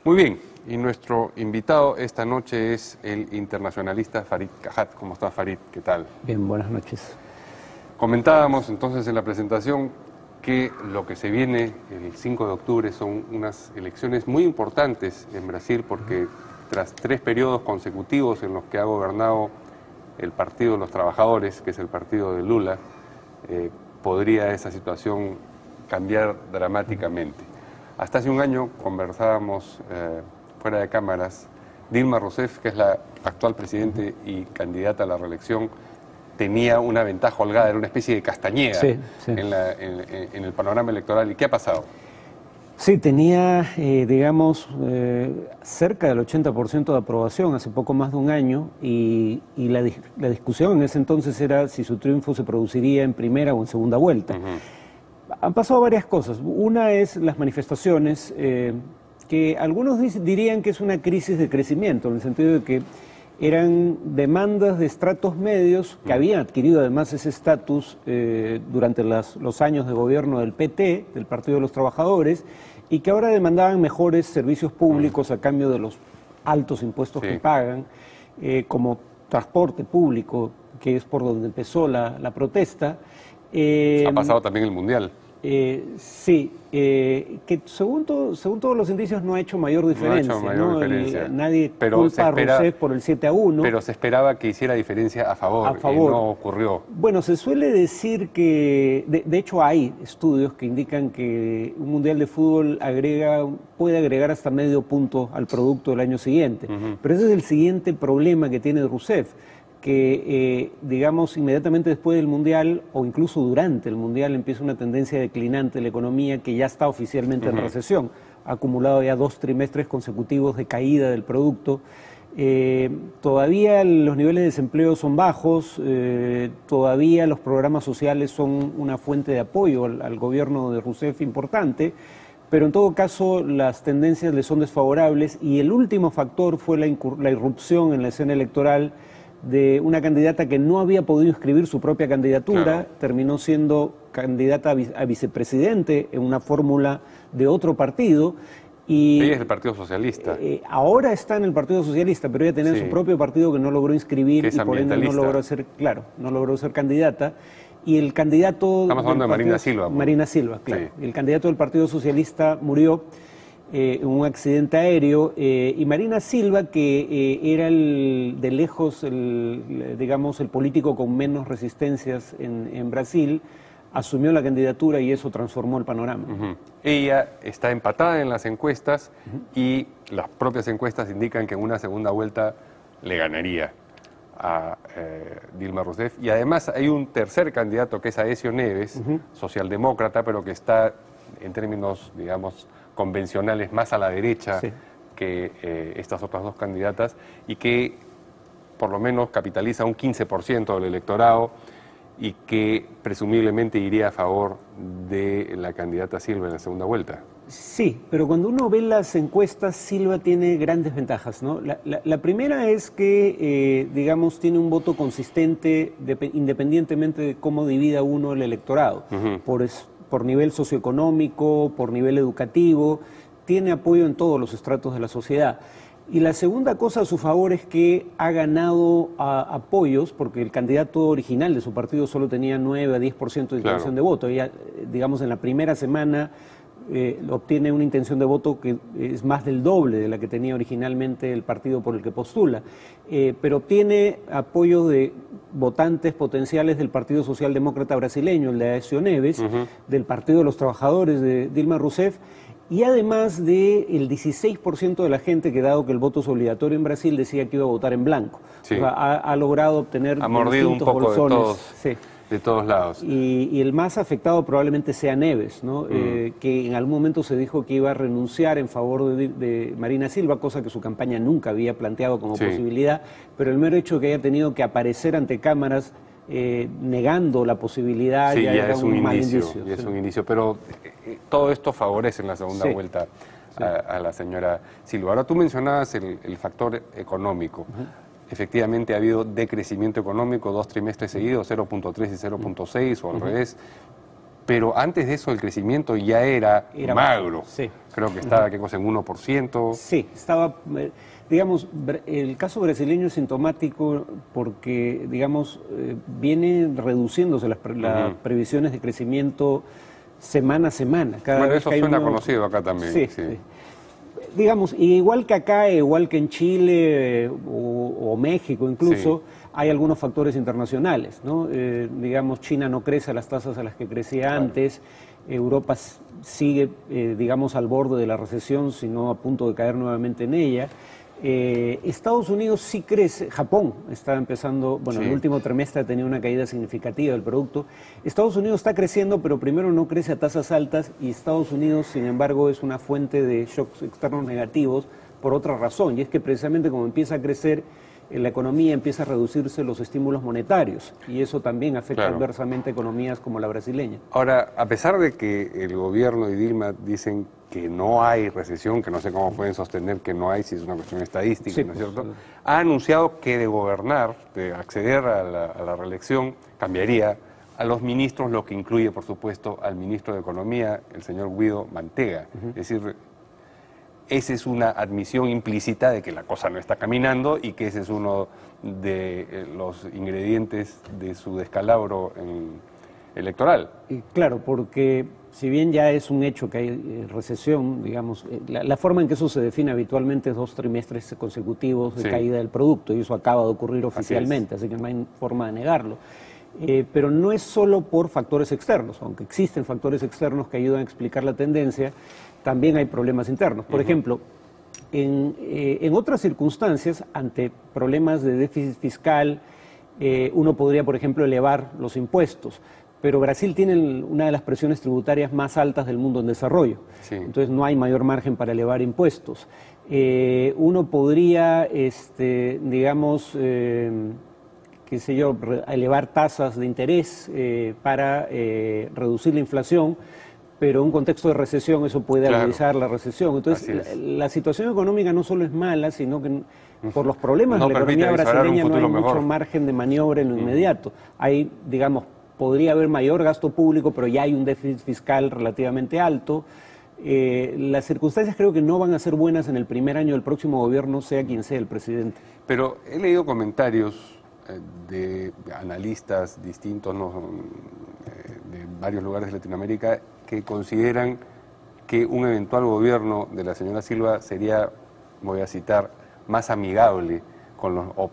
Muy bien, y nuestro invitado esta noche es el internacionalista Farid Kajat. ¿Cómo está, Farid? ¿Qué tal? Bien, buenas noches. Comentábamos entonces en la presentación que lo que se viene el 5 de octubre son unas elecciones muy importantes en Brasil porque tras 3 periodos consecutivos en los que ha gobernado el Partido de los Trabajadores, que es el partido de Lula, podría esa situación cambiar dramáticamente. Hasta hace un año conversábamos fuera de cámaras, Dilma Rousseff, que es la actual presidente y candidata a la reelección, tenía una ventaja holgada, era una especie de Castañeda en el panorama electoral. ¿Y qué ha pasado? Sí, tenía, cerca del 80% de aprobación hace poco más de un año y la discusión en ese entonces era si su triunfo se produciría en primera o en segunda vuelta. Han pasado varias cosas. Una es las manifestaciones, que algunos dirían que es una crisis de crecimiento, en el sentido de que eran demandas de estratos medios que habían adquirido además ese estatus durante los años de gobierno del PT, del Partido de los Trabajadores, y que ahora demandaban mejores servicios públicos a cambio de los altos impuestos que pagan, como transporte público, que es por donde empezó la protesta. Ha pasado también el Mundial. Que según todos los indicios no ha hecho mayor diferencia. Nadie culpa a Rousseff por el 7-1. Pero se esperaba que hiciera diferencia a favor. Y no ocurrió. Bueno, se suele decir que, de hecho hay estudios que indican que un Mundial de Fútbol puede agregar hasta medio punto al producto del año siguiente. Pero ese es el siguiente problema que tiene Rousseff, que, inmediatamente después del Mundial, o incluso durante el Mundial, empieza una tendencia declinante de la economía que ya está oficialmente en recesión. Ha acumulado ya 2 trimestres consecutivos de caída del producto. Todavía los niveles de desempleo son bajos, todavía los programas sociales son una fuente de apoyo al gobierno de Rousseff importante, pero en todo caso las tendencias le son desfavorables y el último factor fue la irrupción en la escena electoral de una candidata que no había podido inscribir su propia candidatura, terminó siendo candidata a vicepresidente en una fórmula de otro partido. Y ella es del Partido Socialista. Ahora está en el Partido Socialista, pero ella tenía su propio partido que no logró inscribir y por ende no logró ser candidata. Y el candidato... Estamos hablando de Marina Silva. Marina Silva, claro. Sí. El candidato del Partido Socialista murió en un accidente aéreo, y Marina Silva, que era de lejos el político con menos resistencias en Brasil, asumió la candidatura y eso transformó el panorama. Ella está empatada en las encuestas y las propias encuestas indican que en una segunda vuelta le ganaría a Dilma Rousseff. Y además hay un tercer candidato que es Aécio Neves, socialdemócrata, pero que está en términos, convencionales más a la derecha que estas otras 2 candidatas y que por lo menos capitaliza un 15% del electorado y que presumiblemente iría a favor de la candidata Silva en la segunda vuelta. Sí, pero cuando uno ve las encuestas, Silva tiene grandes ventajas, ¿no? La primera es que, tiene un voto consistente independientemente de cómo divida uno el electorado, por nivel socioeconómico, por nivel educativo, tiene apoyo en todos los estratos de la sociedad. Y la segunda cosa a su favor es que ha ganado apoyos, porque el candidato original de su partido solo tenía 9 a 10% de intención de voto. Ella, en la primera semana obtiene una intención de voto que es más del doble de la que tenía originalmente el partido por el que postula, pero obtiene apoyo de votantes potenciales del Partido Socialdemócrata brasileño, el de Aécio Neves, del Partido de los Trabajadores de Dilma Rousseff, y además del 16% de la gente que, dado que el voto es obligatorio en Brasil, decía que iba a votar en blanco. O sea, ha logrado obtener distintos bolsones. De todos lados. Y el más afectado probablemente sea Neves, ¿no? Que en algún momento se dijo que iba a renunciar en favor de Marina Silva, cosa que su campaña nunca había planteado como posibilidad, pero el mero hecho de que haya tenido que aparecer ante cámaras negando la posibilidad ya es un mal indicio. Es un indicio, pero todo esto favorece en la segunda vuelta a la señora Silva. Ahora tú mencionabas el factor económico. Efectivamente ha habido decrecimiento económico 2 trimestres seguidos, 0.3 y 0.6 o al revés. pero antes de eso el crecimiento ya era magro. Sí. Creo que estaba, ¿qué cosa?, en 1%. Sí, estaba, digamos, el caso brasileño es sintomático porque, digamos, viene reduciéndose las previsiones de crecimiento semana a semana. Bueno, eso suena conocido acá también. Sí, sí. Digamos, igual que acá, igual que en Chile o México incluso, hay algunos factores internacionales, ¿no? Digamos, China no crece a las tasas a las que crecía antes, Europa sigue, digamos, al borde de la recesión, sino a punto de caer nuevamente en ella. Estados Unidos sí crece, Japón está empezando, bueno, el último trimestre ha tenido una caída significativa del producto. Estados Unidos está creciendo, pero primero no crece a tasas altas y Estados Unidos, sin embargo, es una fuente de shocks externos negativos por otra razón, y es que precisamente como empieza a crecer la economía, empieza a reducirse los estímulos monetarios y eso también afecta adversamente a economías como la brasileña. Ahora, a pesar de que el gobierno y Dilma dicen que no hay recesión, que no sé cómo pueden sostener que no hay, si es una cuestión estadística, ¿no es cierto? Ha anunciado que de gobernar, de acceder a la reelección, cambiaría a los ministros, lo que incluye, por supuesto, al ministro de Economía, el señor Guido Mantega. Es decir, esa es una admisión implícita de que la cosa no está caminando y que ese es uno de los ingredientes de su descalabro electoral. Claro, porque si bien ya es un hecho que hay recesión, digamos, la forma en que eso se define habitualmente es 2 trimestres consecutivos de caída del producto y eso acaba de ocurrir oficialmente, así que no hay forma de negarlo. Pero no es solo por factores externos, aunque existen factores externos que ayudan a explicar la tendencia, también hay problemas internos. Por ejemplo, en otras circunstancias, ante problemas de déficit fiscal, uno podría, por ejemplo, elevar los impuestos, pero Brasil tiene una de las presiones tributarias más altas del mundo en desarrollo, entonces no hay mayor margen para elevar impuestos. Uno podría, digamos, qué sé yo, elevar tasas de interés para reducir la inflación, pero en un contexto de recesión eso puede agudizar la recesión. Entonces, la situación económica no solo es mala, sino que por los problemas de la economía brasileña no hay mucho margen de maniobra en lo inmediato. Hay, digamos, podría haber mayor gasto público, pero ya hay un déficit fiscal relativamente alto. Las circunstancias creo que no van a ser buenas en el primer año del próximo gobierno, sea quien sea el presidente. Pero he leído comentarios de analistas distintos, de varios lugares de Latinoamérica, que consideran que un eventual gobierno de la señora Silva sería, voy a citar, más amigable con o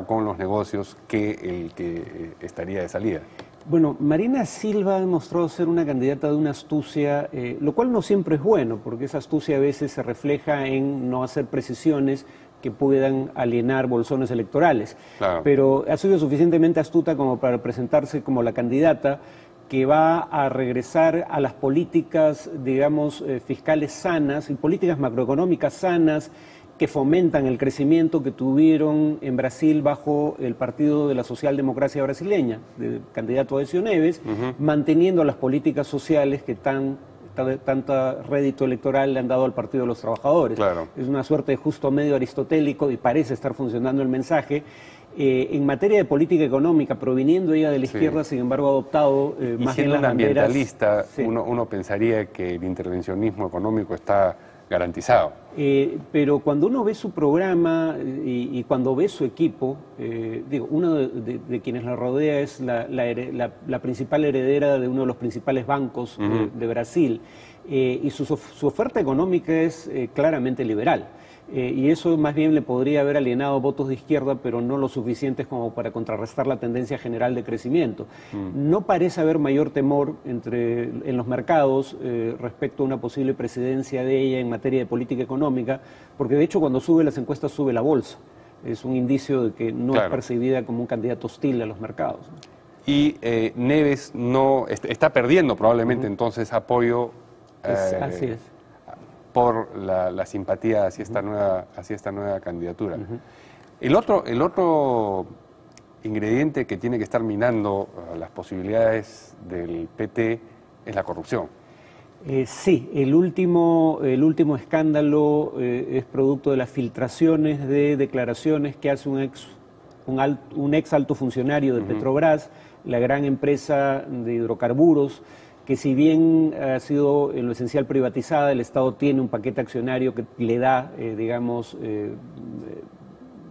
con los negocios que el que estaría de salida. Bueno, Marina Silva ha demostrado ser una candidata de una astucia, lo cual no siempre es bueno, porque esa astucia a veces se refleja en no hacer precisiones que puedan alienar bolsones electorales. Pero ha sido suficientemente astuta como para presentarse como la candidata que va a regresar a las políticas, digamos, fiscales sanas y políticas macroeconómicas sanas que fomentan el crecimiento que tuvieron en Brasil bajo el Partido de la Socialdemocracia Brasileña, del candidato Aécio Neves, manteniendo las políticas sociales que tanta rédito electoral le han dado al Partido de los Trabajadores. Es una suerte de justo medio aristotélico y parece estar funcionando el mensaje. En materia de política económica, proviniendo ella de la izquierda, sin embargo, ha adoptado más bien las banderas. Ambientalista, uno pensaría que el intervencionismo económico está garantizado. Pero cuando uno ve su programa y cuando ve su equipo, digo, uno de quienes la rodea es la principal heredera de uno de los principales bancos de Brasil, y su oferta económica es claramente liberal. Y eso más bien le podría haber alienado votos de izquierda, pero no lo suficientes como para contrarrestar la tendencia general de crecimiento. No parece haber mayor temor en los mercados respecto a una posible presidencia de ella en materia de política económica, porque de hecho cuando sube las encuestas sube la bolsa. Es un indicio de que no es percibida como un candidato hostil a los mercados. Y Neves no está perdiendo probablemente entonces apoyo. Así es. Por la simpatía hacia esta nueva candidatura. El otro ingrediente que tiene que estar minando las posibilidades del PT es la corrupción. Sí, el último escándalo es producto de las filtraciones de declaraciones que hace un ex alto funcionario de Petrobras, la gran empresa de hidrocarburos, que si bien ha sido en lo esencial privatizada, el Estado tiene un paquete accionario que le da,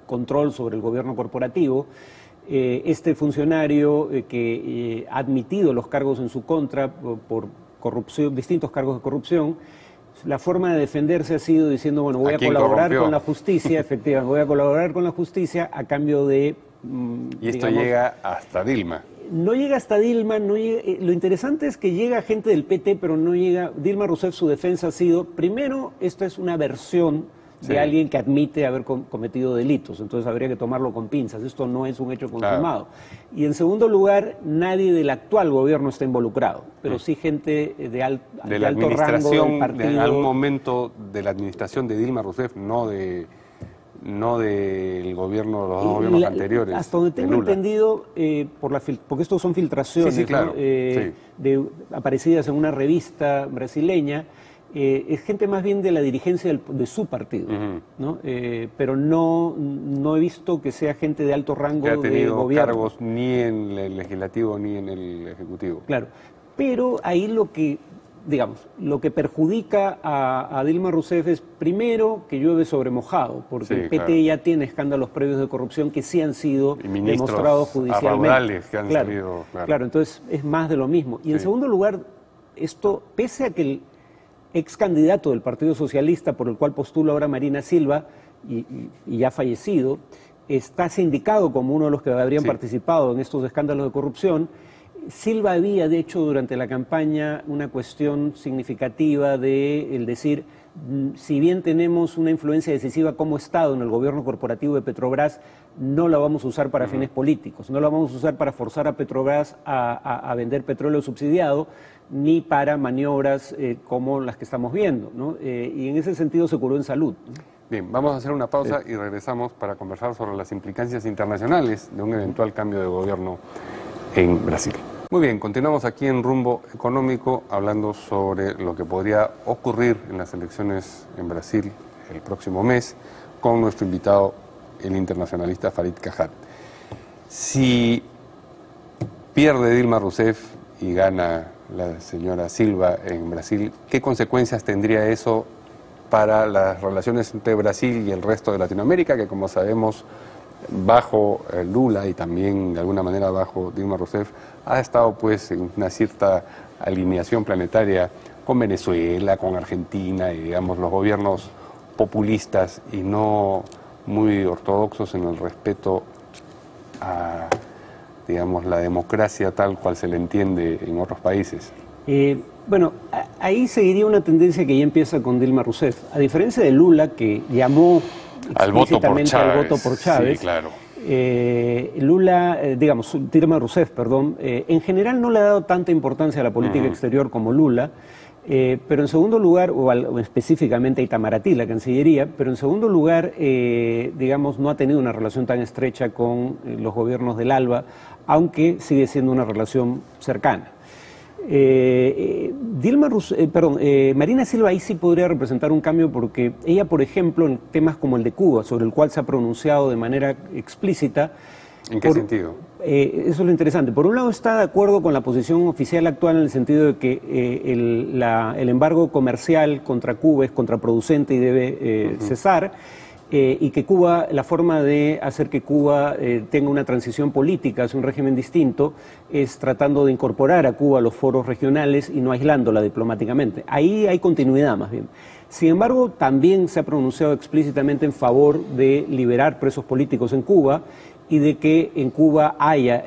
control sobre el gobierno corporativo. Este funcionario que ha admitido los cargos en su contra por corrupción, distintos cargos de corrupción, la forma de defenderse ha sido diciendo, bueno, voy a colaborar con la justicia, efectivamente, voy a colaborar con la justicia a cambio de... y esto llega hasta Dilma. No llega hasta Dilma, lo interesante es que llega gente del PT, pero no llega... Dilma Rousseff, su defensa ha sido, primero, esta es una versión de alguien que admite haber cometido delitos, entonces habría que tomarlo con pinzas, esto no es un hecho consumado. Claro. Y en segundo lugar, nadie del actual gobierno está involucrado, pero sí gente de alto rango del partido. En algún momento de la administración de Dilma Rousseff, no del gobierno, los dos gobiernos anteriores. Hasta donde tengo entendido, porque estos son filtraciones, sí, claro, ¿no? Aparecidas en una revista brasileña, es gente más bien de la dirigencia de su partido, ¿no? Pero no he visto que sea gente de alto rango de gobierno. Que ha tenido cargos ni en el legislativo ni en el ejecutivo. Claro, pero ahí lo que perjudica a Dilma Rousseff es, primero, que llueve sobre mojado, porque el PT ya tiene escándalos previos de corrupción que sí han sido demostrados judicialmente. Que han salido, claro, entonces es más de lo mismo. Y en segundo lugar, esto, pese a que el ex candidato del Partido Socialista, por el cual postula ahora Marina Silva, y ya fallecido, está sindicado como uno de los que habrían participado en estos escándalos de corrupción. Silva había, de hecho, durante la campaña una cuestión significativa de el decir, si bien tenemos una influencia decisiva como Estado en el gobierno corporativo de Petrobras, no la vamos a usar para fines políticos, no la vamos a usar para forzar a Petrobras a vender petróleo subsidiado, ni para maniobras como las que estamos viendo, ¿no? Y en ese sentido se curó en salud, ¿no? Bien, vamos a hacer una pausa y regresamos para conversar sobre las implicancias internacionales de un eventual cambio de gobierno en Brasil. Muy bien, continuamos aquí en Rumbo Económico hablando sobre lo que podría ocurrir en las elecciones en Brasil el próximo mes con nuestro invitado, el internacionalista Farid Cajat. Si pierde Dilma Rousseff y gana la señora Silva en Brasil, ¿qué consecuencias tendría eso para las relaciones entre Brasil y el resto de Latinoamérica, que como sabemos bajo Lula y también de alguna manera bajo Dilma Rousseff ha estado pues en una cierta alineación planetaria con Venezuela, con Argentina y digamos los gobiernos populistas y no muy ortodoxos en el respeto a digamos la democracia tal cual se le entiende en otros países? Bueno, ahí seguiría una tendencia que ya empieza con Dilma Rousseff. A diferencia de Lula, que llamó explícitamente al voto por Chávez, sí, claro. Dilma Rousseff, perdón, en general no le ha dado tanta importancia a la política exterior como Lula, pero en segundo lugar, o específicamente a Itamaraty, la Cancillería, pero en segundo lugar, no ha tenido una relación tan estrecha con los gobiernos del ALBA, aunque sigue siendo una relación cercana. Marina Silva ahí sí podría representar un cambio porque ella, por ejemplo, en temas como el de Cuba, sobre el cual se ha pronunciado de manera explícita. ¿En qué sentido? Eso es lo interesante. Por un lado está de acuerdo con la posición oficial actual en el sentido de que el embargo comercial contra Cuba es contraproducente y debe cesar. Y que Cuba, la forma de hacer que Cuba tenga una transición política hacia un régimen distinto es tratando de incorporar a Cuba a los foros regionales y no aislándola diplomáticamente. Ahí hay continuidad más bien. Sin embargo, también se ha pronunciado explícitamente en favor de liberar presos políticos en Cuba y de que en Cuba haya,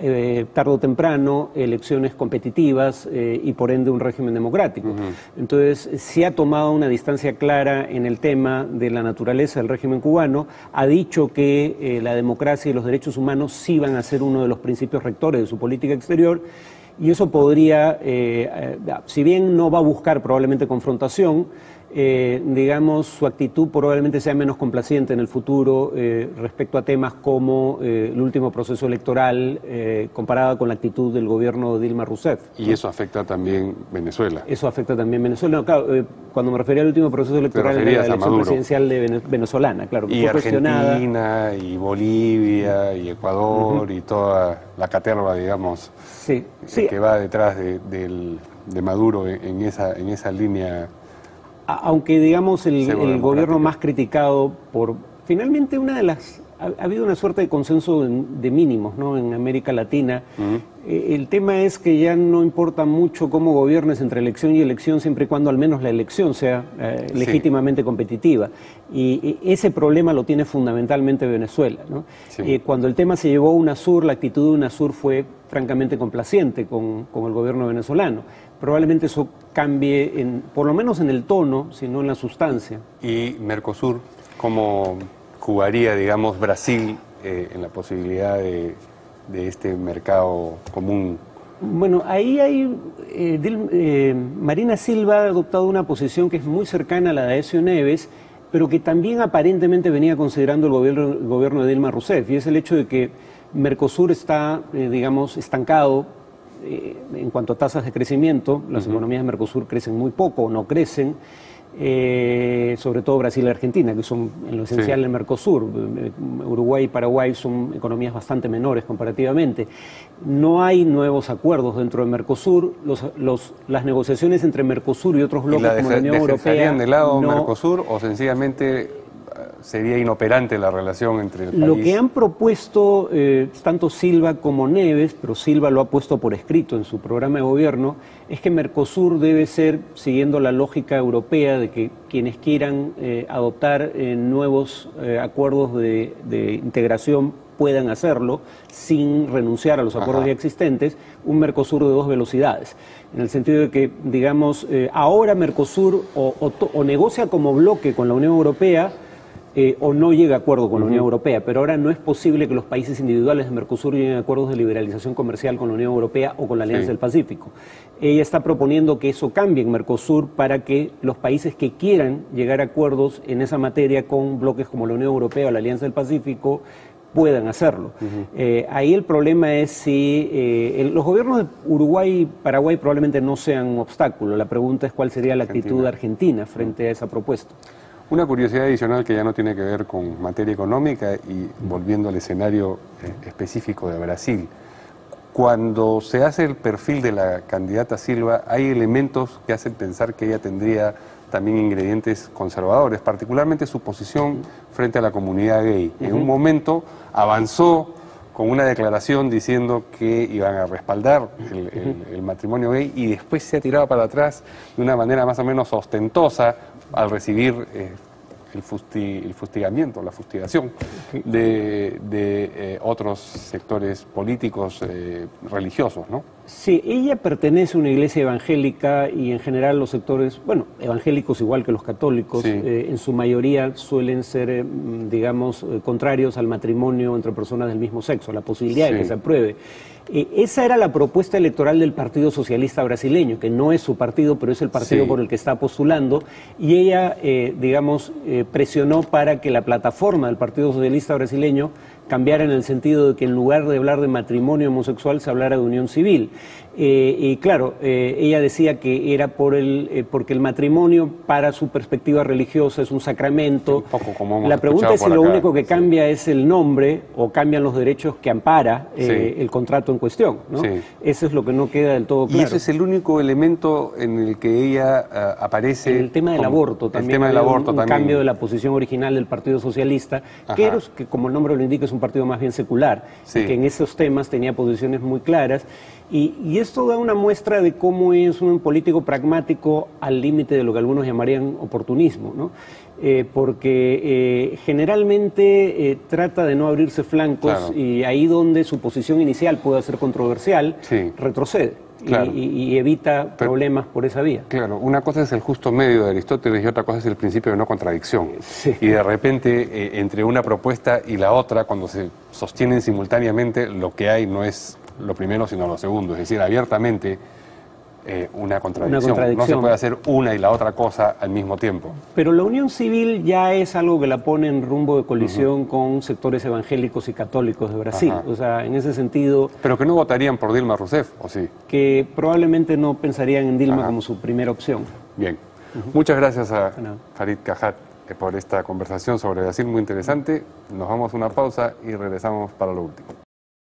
tarde o temprano, elecciones competitivas y por ende un régimen democrático. Entonces, sí ha tomado una distancia clara en el tema de la naturaleza del régimen cubano, ha dicho que la democracia y los derechos humanos sí van a ser uno de los principios rectores de su política exterior, y eso podría, si bien no va a buscar probablemente confrontación, su actitud probablemente sea menos complaciente en el futuro respecto a temas como el último proceso electoral comparada con la actitud del gobierno de Dilma Rousseff. Y eso afecta también Venezuela. Eso afecta también Venezuela. No, claro, cuando me refería al último proceso electoral era la elección presidencial de venezolana, claro. Que y fue Argentina, y Bolivia, y Ecuador, y toda la caterva, digamos, que va detrás de de Maduro en esa línea. Aunque, digamos, el gobierno más criticado por... Finalmente, ha habido una suerte de consenso de mínimos, ¿no?, en América Latina. El tema es que ya no importa mucho cómo gobiernes entre elección y elección, siempre y cuando al menos la elección sea legítimamente competitiva. Y ese problema lo tiene fundamentalmente Venezuela, ¿no? Sí. Cuando el tema se llevó a UNASUR, la actitud de UNASUR fue francamente complaciente con el gobierno venezolano. Probablemente eso cambie, por lo menos en el tono, si no en la sustancia. ¿Y Mercosur, cómo jugaría, digamos, Brasil en la posibilidad de este mercado común? Bueno, ahí hay... Marina Silva ha adoptado una posición que es muy cercana a la de Aécio Neves, pero que también aparentemente venía considerando el gobierno de Dilma Rousseff, y es el hecho de que Mercosur está, digamos, estancado en cuanto a tasas de crecimiento. Las economías de Mercosur crecen muy poco, no crecen, sobre todo Brasil y Argentina, que son en lo esencial del Mercosur. Uruguay y Paraguay son economías bastante menores comparativamente. No hay nuevos acuerdos dentro de Mercosur. Las negociaciones entre Mercosur y otros bloques como la Unión Europea... ¿Dejarían de lado Mercosur o sencillamente sería inoperante la relación entre el país? Lo que han propuesto tanto Silva como Neves, pero Silva lo ha puesto por escrito en su programa de gobierno, es que Mercosur debe ser, siguiendo la lógica europea de que quienes quieran adoptar nuevos acuerdos de integración puedan hacerlo sin renunciar a los acuerdos ya existentes, un Mercosur de 2 velocidades. En el sentido de que, digamos, ahora Mercosur o negocia como bloque con la Unión Europea, o no llega a acuerdo con la Unión Europea, pero ahora no es posible que los países individuales de Mercosur lleguen a acuerdos de liberalización comercial con la Unión Europea o con la Alianza del Pacífico. Ella está proponiendo que eso cambie en Mercosur para que los países que quieran llegar a acuerdos en esa materia con bloques como la Unión Europea o la Alianza del Pacífico puedan hacerlo. Ahí el problema es si los gobiernos de Uruguay y Paraguay probablemente no sean un obstáculo. La pregunta es cuál sería la actitud de Argentina frente a esa propuesta. Una curiosidad adicional que ya no tiene que ver con materia económica y volviendo al escenario específico de Brasil. Cuando se hace el perfil de la candidata Silva, hay elementos que hacen pensar que ella tendría también ingredientes conservadores, particularmente su posición frente a la comunidad gay. En un momento avanzó con una declaración diciendo que iban a respaldar el matrimonio gay y después se ha tirado para atrás de una manera más o menos ostentosa al recibir el fustigamiento, la fustigación de otros sectores políticos religiosos, ¿no? Sí, ella pertenece a una iglesia evangélica y en general los sectores, bueno, evangélicos igual que los católicos, en su mayoría suelen ser, digamos, contrarios al matrimonio entre personas del mismo sexo, la posibilidad de que se apruebe. Esa era la propuesta electoral del Partido Socialista Brasileño, que no es su partido, pero es el partido por el que está postulando, y ella, digamos, presionó para que la plataforma del Partido Socialista Brasileño cambiara en el sentido de que en lugar de hablar de matrimonio homosexual se hablara de unión civil. Y claro, ella decía que era porque el matrimonio para su perspectiva religiosa es un sacramento. Un poco como la pregunta es si lo único que cambia es el nombre o cambian los derechos que ampara el contrato en cuestión, ¿no? Eso es lo que no queda del todo claro. Y ese es el único elemento en el que ella aparece. En el tema del aborto también. El tema del aborto un también. Cambio de la posición original del Partido Socialista, que como el nombre lo indica es un partido más bien secular, y que en esos temas tenía posiciones muy claras. Y esto da una muestra de cómo es un político pragmático al límite de lo que algunos llamarían oportunismo, ¿no? Porque generalmente trata de no abrirse flancos y ahí donde su posición inicial puede ser controversial, retrocede. Y evita problemas por esa vía. Claro, una cosa es el justo medio de Aristóteles y otra cosa es el principio de no contradicción. Y de repente, entre una propuesta y la otra, cuando se sostienen simultáneamente, lo que hay no es lo primero, sino lo segundo. Es decir, abiertamente una contradicción. No se puede hacer una y la otra cosa al mismo tiempo. Pero la unión civil ya es algo que la pone en rumbo de colisión con sectores evangélicos y católicos de Brasil. O sea, en ese sentido... ¿Pero que no votarían por Dilma Rousseff, o sí? Que probablemente no pensarían en Dilma como su primera opción. Bien. Muchas gracias a Farid Cajat por esta conversación sobre Brasil, muy interesante. Nos vamos a una pausa y regresamos para lo último.